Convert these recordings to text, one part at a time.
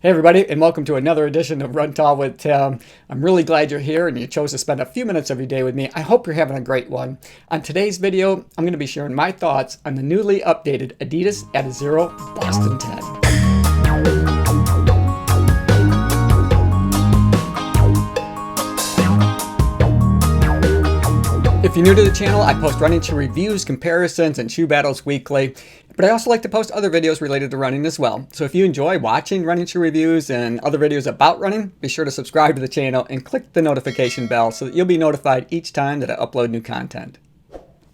Hey everybody, and welcome to another edition of Run Tall with Tim. I'm really glad you're here and you chose to spend a few minutes of your day with me. I hope you're having a great one. On today's video, I'm going to be sharing my thoughts on the newly updated Adidas Adizero Boston 10. If you're new to the channel, I post running shoe reviews, comparisons, and shoe battles weekly. But I also like to post other videos related to running as well. So if you enjoy watching running shoe reviews and other videos about running, be sure to subscribe to the channel and click the notification bell so that you'll be notified each time that I upload new content.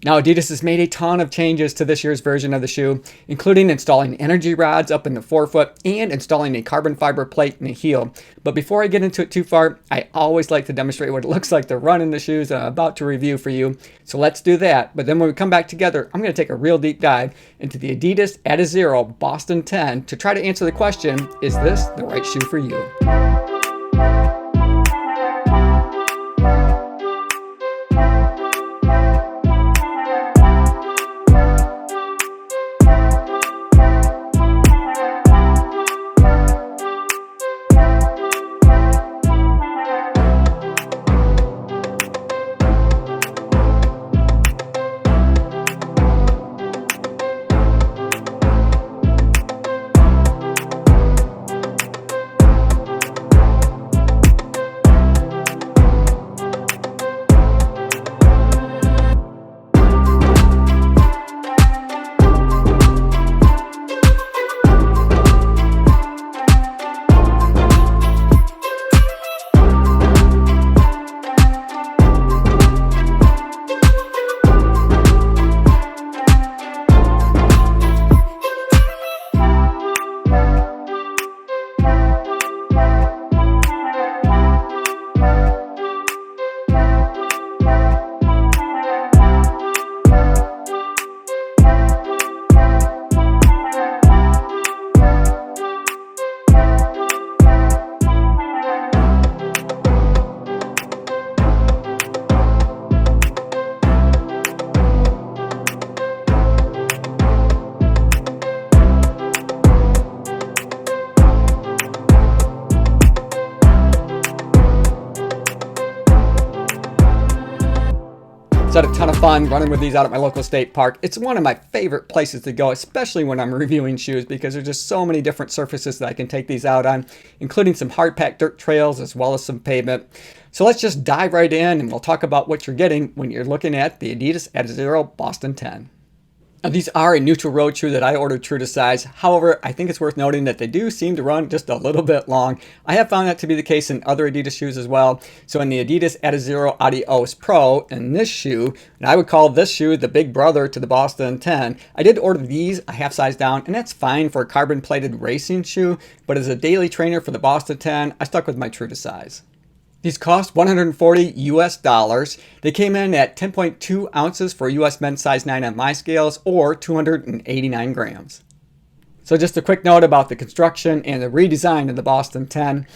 Now, Adidas has made a ton of changes to this year's version of the shoe, including installing energy rods up in the forefoot and installing a carbon fiber plate in the heel. But before I get into it too far, I always like to demonstrate what it looks like to run in the shoes that I'm about to review for you. So let's do that. But then when we come back together, I'm going to take a real deep dive into the Adidas Adizero Boston 10 to try to answer the question, is this the right shoe for you? I had a ton of fun running with these out at my local state park. It's one of my favorite places to go, especially when I'm reviewing shoes, because there's just so many different surfaces that I can take these out on, including some hard-packed dirt trails as well as some pavement. So let's just dive right in and we'll talk about what you're getting when you're looking at the Adidas Adizero Boston 10. Now, these are a neutral road shoe that I ordered true to size. However, I think it's worth noting that they do seem to run just a little bit long. I have found that to be the case in other Adidas shoes as well. So in the Adidas Adizero Adios Pro, in this shoe, and I would call this shoe the big brother to the Boston 10, I did order these a half size down, and that's fine for a carbon plated racing shoe. But as a daily trainer for the Boston 10, I stuck with my true to size. These cost $140 US. They came in at 10.2 ounces for US men's size 9 on my scales, or 289 grams. So just a quick note about the construction and the redesign of the Boston 10.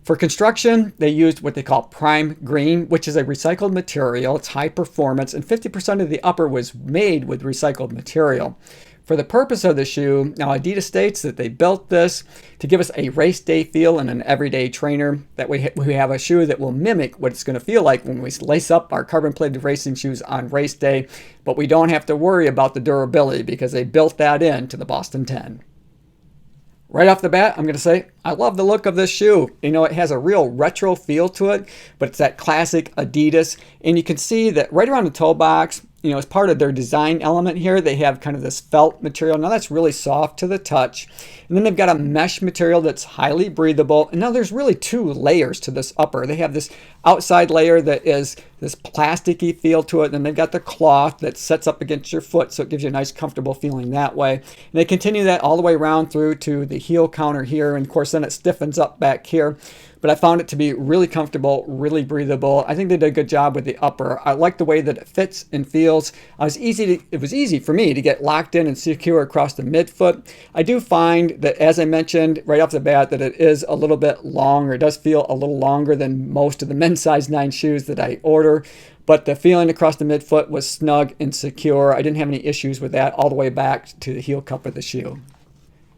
For construction, they used what they call prime green, which is a recycled material. It's high performance, and 50% of the upper was made with recycled material. For the purpose of the shoe, now Adidas states that they built this to give us a race day feel and an everyday trainer. That way we have a shoe that will mimic what it's going to feel like when we lace up our carbon plated racing shoes on race day, but we don't have to worry about the durability because they built that into the Boston 10. Right off the bat, I'm going to say, I love the look of this shoe. You know, it has a real retro feel to it, but it's that classic Adidas. And you can see that right around the toe box, you know, as part of their design element here, they have kind of this felt material. Now that's really soft to the touch. And then they've got a mesh material that's highly breathable. And now there's really two layers to this upper. They have this outside layer that is this plasticky feel to it. And then they've got the cloth that sets up against your foot, so it gives you a nice comfortable feeling that way. And they continue that all the way around through to the heel counter here. And of course, then it stiffens up back here. But I found it to be really comfortable, really breathable. I think they did a good job with the upper. I like the way that it fits and feels. It was easy for me to get locked in and secure across the midfoot. I do find that, as I mentioned right off the bat, that it is a little bit long, or it does feel a little longer than most of the men's size 9 shoes that I order. But the feeling across the midfoot was snug and secure. I didn't have any issues with that all the way back to the heel cup of the shoe.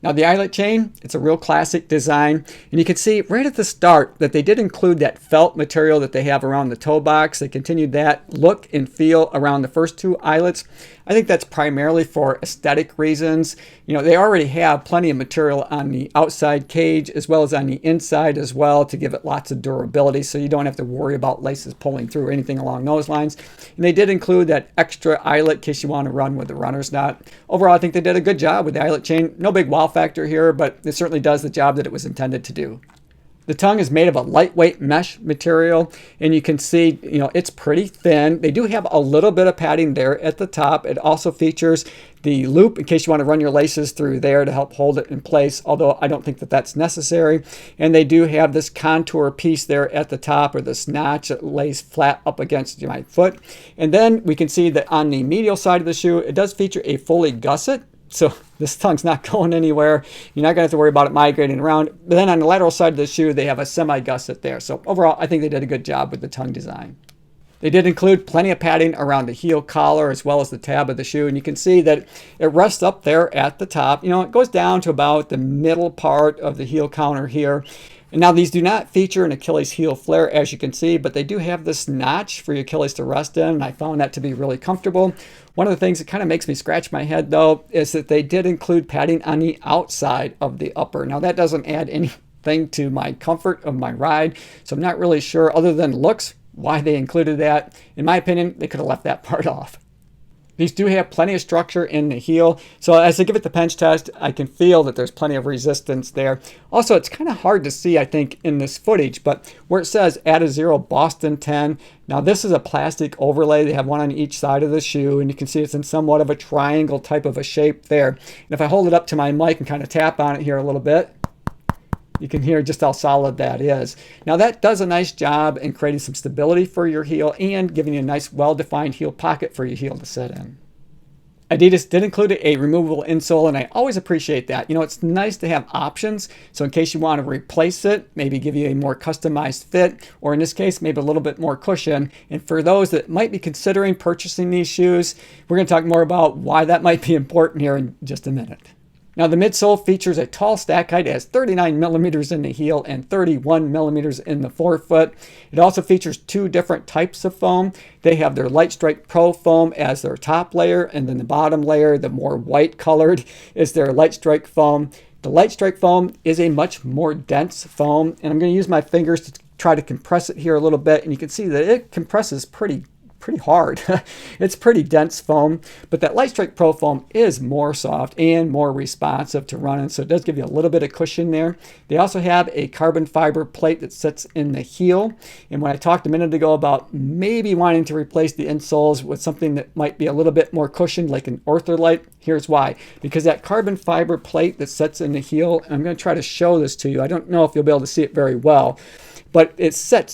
Now the eyelet chain, it's a real classic design, and you can see right at the start that they did include that felt material that they have around the toe box. They continued that look and feel around the first two eyelets. I think that's primarily for aesthetic reasons. You know, they already have plenty of material on the outside cage as well as on the inside as well to give it lots of durability, so you don't have to worry about laces pulling through or anything along those lines. And they did include that extra eyelet in case you want to run with the runner's knot. Overall, I think they did a good job with the eyelet chain. No big wow factor here, but it certainly does the job that it was intended to do. The tongue is made of a lightweight mesh material, and you can see, you know, it's pretty thin. They do have a little bit of padding there at the top. It also features the loop in case you want to run your laces through there to help hold it in place, although I don't think that that's necessary. And they do have this contour piece there at the top, or this notch that lays flat up against my foot. And then we can see that on the medial side of the shoe, it does feature a fully gusset. So this tongue's not going anywhere. You're not going to have to worry about it migrating around. But then on the lateral side of the shoe, they have a semi-gusset there. So overall, I think they did a good job with the tongue design. They did include plenty of padding around the heel collar as well as the tab of the shoe. And you can see that it rests up there at the top. You know, it goes down to about the middle part of the heel counter here. And now these do not feature an Achilles heel flare, as you can see, but they do have this notch for your Achilles to rest in, and I found that to be really comfortable. One of the things that kind of makes me scratch my head, though, is that they did include padding on the outside of the upper. Now, that doesn't add anything to my comfort of my ride, so I'm not really sure, other than looks, why they included that. In my opinion, they could have left that part off. These do have plenty of structure in the heel, so as I give it the pinch test, I can feel that there's plenty of resistance there. Also, it's kind of hard to see, I think, in this footage, but where it says Adizero Boston 10, now this is a plastic overlay. They have one on each side of the shoe, and you can see it's in somewhat of a triangle type of a shape there. And if I hold it up to my mic and kind of tap on it here a little bit, you can hear just how solid that is. Now that does a nice job in creating some stability for your heel and giving you a nice well-defined heel pocket for your heel to sit in. Adidas did include a removable insole, and I always appreciate that. You know, it's nice to have options, so in case you want to replace it, maybe give you a more customized fit, or in this case, maybe a little bit more cushion. And for those that might be considering purchasing these shoes, we're going to talk more about why that might be important here in just a minute. Now the midsole features a tall stack height. It has 39 millimeters in the heel and 31 millimeters in the forefoot. It also features two different types of foam. They have their Light Strike Pro foam as their top layer, and then the bottom layer, the more white colored, is their Light Strike foam. The Light Strike foam is a much more dense foam, and I'm going to use my fingers to try to compress it here a little bit, and you can see that it compresses pretty hard. It's pretty dense foam, but that Light Strike Pro foam is more soft and more responsive to running, so it does give you a little bit of cushion there. They also have a carbon fiber plate that sits in the heel, and when I talked a minute ago about maybe wanting to replace the insoles with something that might be a little bit more cushioned like an Ortholite, here's why. Because that carbon fiber plate that sits in the heel, and I'm going to try to show this to you. I don't know if you'll be able to see it very well, but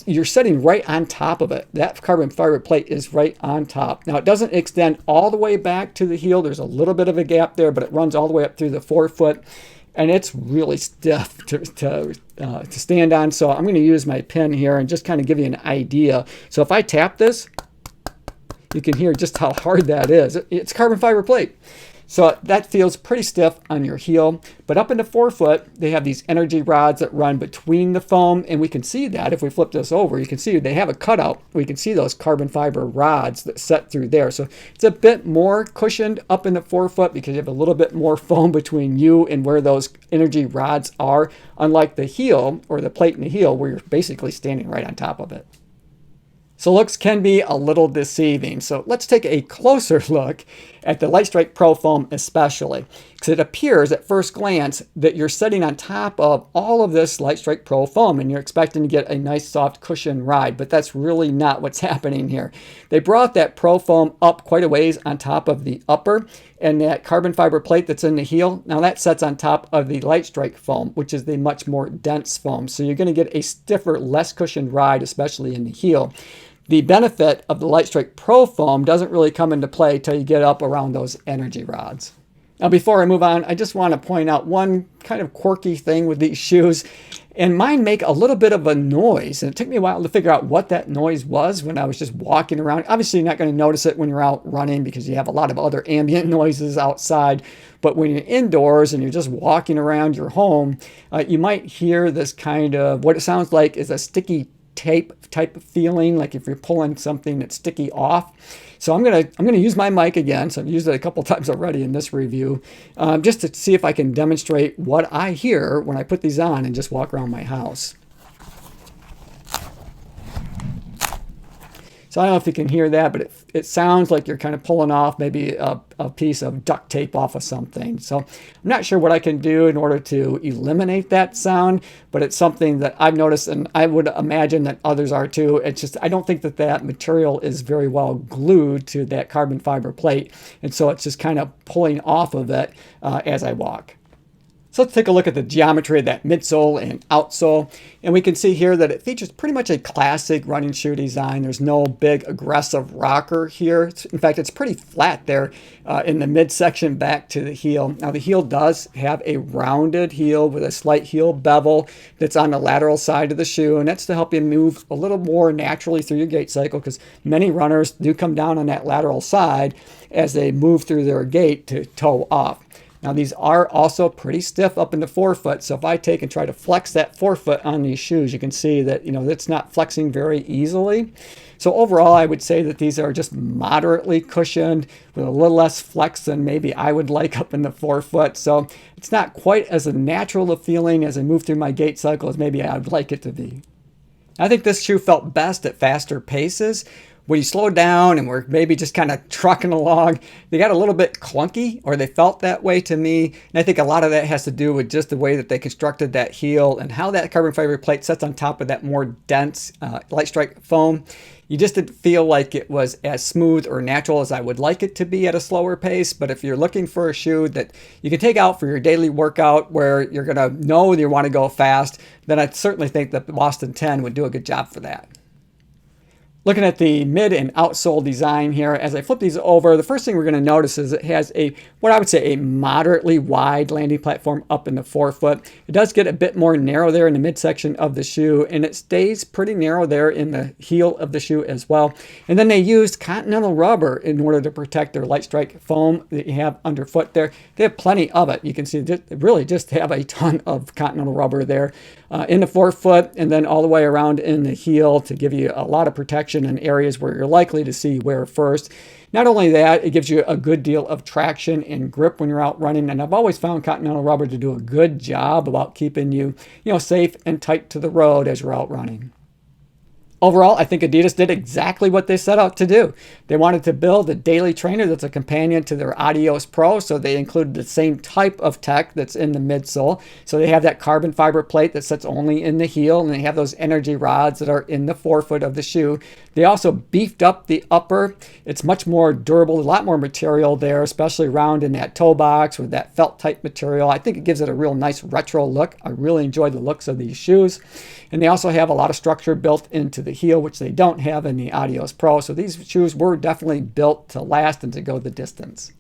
you're setting right on top of it. That carbon fiber plate is right on top. Now it doesn't extend all the way back to the heel. There's a little bit of a gap there, but it runs all the way up through the forefoot, and it's really stiff to stand on. So I'm going to use my pen here and just kind of give you an idea. So if I tap this, you can hear just how hard that is. It's carbon fiber plate. So that feels pretty stiff on your heel, but up in the forefoot, they have these energy rods that run between the foam, and we can see that if we flip this over, you can see they have a cutout. We can see those carbon fiber rods that set through there. So it's a bit more cushioned up in the forefoot because you have a little bit more foam between you and where those energy rods are, unlike the heel or the plate in the heel where you're basically standing right on top of it. So looks can be a little deceiving. So let's take a closer look at the Light Strike Pro foam especially, because it appears at first glance that you're sitting on top of all of this Light Strike Pro foam and you're expecting to get a nice soft cushion ride, but that's really not what's happening here. They brought that Pro foam up quite a ways on top of the upper, and that carbon fiber plate that's in the heel, now that sets on top of the Light Strike foam, which is the much more dense foam. So you're going to get a stiffer, less cushioned ride, especially in the heel. The benefit of the Light Strike Pro foam doesn't really come into play till you get up around those energy rods. Now before I move on, I just want to point out one kind of quirky thing with these shoes. And mine make a little bit of a noise. And it took me a while to figure out what that noise was when I was just walking around. Obviously, you're not going to notice it when you're out running because you have a lot of other ambient noises outside. But when you're indoors and you're just walking around your home, you might hear this kind of, what it sounds like is a sticky tape type of feeling, like if you're pulling something that's sticky off. So I'm gonna use my mic again. So I've used it a couple times already in this review, just to see if I can demonstrate what I hear when I put these on and just walk around my house. So I don't know if you can hear that, but it sounds like you're kind of pulling off maybe a piece of duct tape off of something. So I'm not sure what I can do in order to eliminate that sound, but it's something that I've noticed, and I would imagine that others are too. It's just, I don't think that that material is very well glued to that carbon fiber plate. And so it's just kind of pulling off of it as I walk. So let's take a look at the geometry of that midsole and outsole. And we can see here that it features pretty much a classic running shoe design. There's no big aggressive rocker here. In fact, it's pretty flat there in the midsection back to the heel. Now the heel does have a rounded heel with a slight heel bevel that's on the lateral side of the shoe. And that's to help you move a little more naturally through your gait cycle, because many runners do come down on that lateral side as they move through their gait to toe off. Now these are also pretty stiff up in the forefoot, so if I take and try to flex that forefoot on these shoes, you can see that, you know, it's not flexing very easily. So overall, I would say that these are just moderately cushioned with a little less flex than maybe I would like up in the forefoot. So it's not quite as natural a feeling as I move through my gait cycle as maybe I would like it to be. I think this shoe felt best at faster paces. When you slow down and we're maybe just kind of trucking along, they got a little bit clunky, or they felt that way to me. And I think a lot of that has to do with just the way that they constructed that heel and how that carbon fiber plate sits on top of that more dense light strike foam. You just didn't feel like it was as smooth or natural as I would like it to be at a slower pace. But if you're looking for a shoe that you can take out for your daily workout where you're gonna know you want to go fast, then I certainly think that the Boston 10 would do a good job for that. Looking at the mid and outsole design here, as I flip these over, the first thing we're going to notice is it has what I would say a moderately wide landing platform up in the forefoot. It does get a bit more narrow there in the midsection of the shoe, and it stays pretty narrow there in the heel of the shoe as well. And then they used Continental rubber in order to protect their light strike foam that you have underfoot there. They have plenty of it. You can see they really just have a ton of Continental rubber there in the forefoot and then all the way around in the heel to give you a lot of protection in areas where you're likely to see wear first. Not only that, it gives you a good deal of traction and grip when you're out running. And I've always found Continental rubber to do a good job about keeping you, safe and tight to the road as you're out running. Overall, I think Adidas did exactly what they set out to do. They wanted to build a daily trainer that's a companion to their Adios Pro, so they included the same type of tech that's in the midsole. So they have that carbon fiber plate that sits only in the heel, and they have those energy rods that are in the forefoot of the shoe. They also beefed up the upper. It's much more durable, a lot more material there, especially around in that toe box with that felt type material. I think it gives it a real nice retro look. I really enjoy the looks of these shoes. And they also have a lot of structure built into the heel, which they don't have in the Adios Pro. So these shoes were definitely built to last and to go the distance.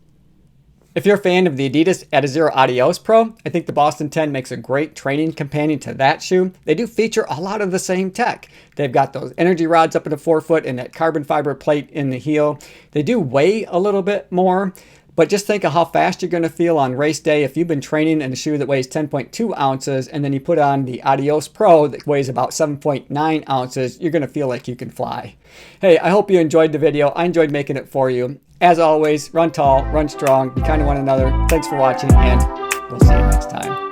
If you're a fan of the Adidas Adizero Adios Pro, I think the Boston 10 makes a great training companion to that shoe. They do feature a lot of the same tech. They've got those energy rods up in the forefoot and that carbon fiber plate in the heel. They do weigh a little bit more, but just think of how fast you're going to feel on race day if you've been training in a shoe that weighs 10.2 ounces and then you put on the Adios Pro that weighs about 7.9 ounces. You're going to feel like you can fly. Hey, I hope you enjoyed the video. I enjoyed making it for you. As always, run tall, run strong, be kind to one another. Thanks for watching, and we'll see you next time.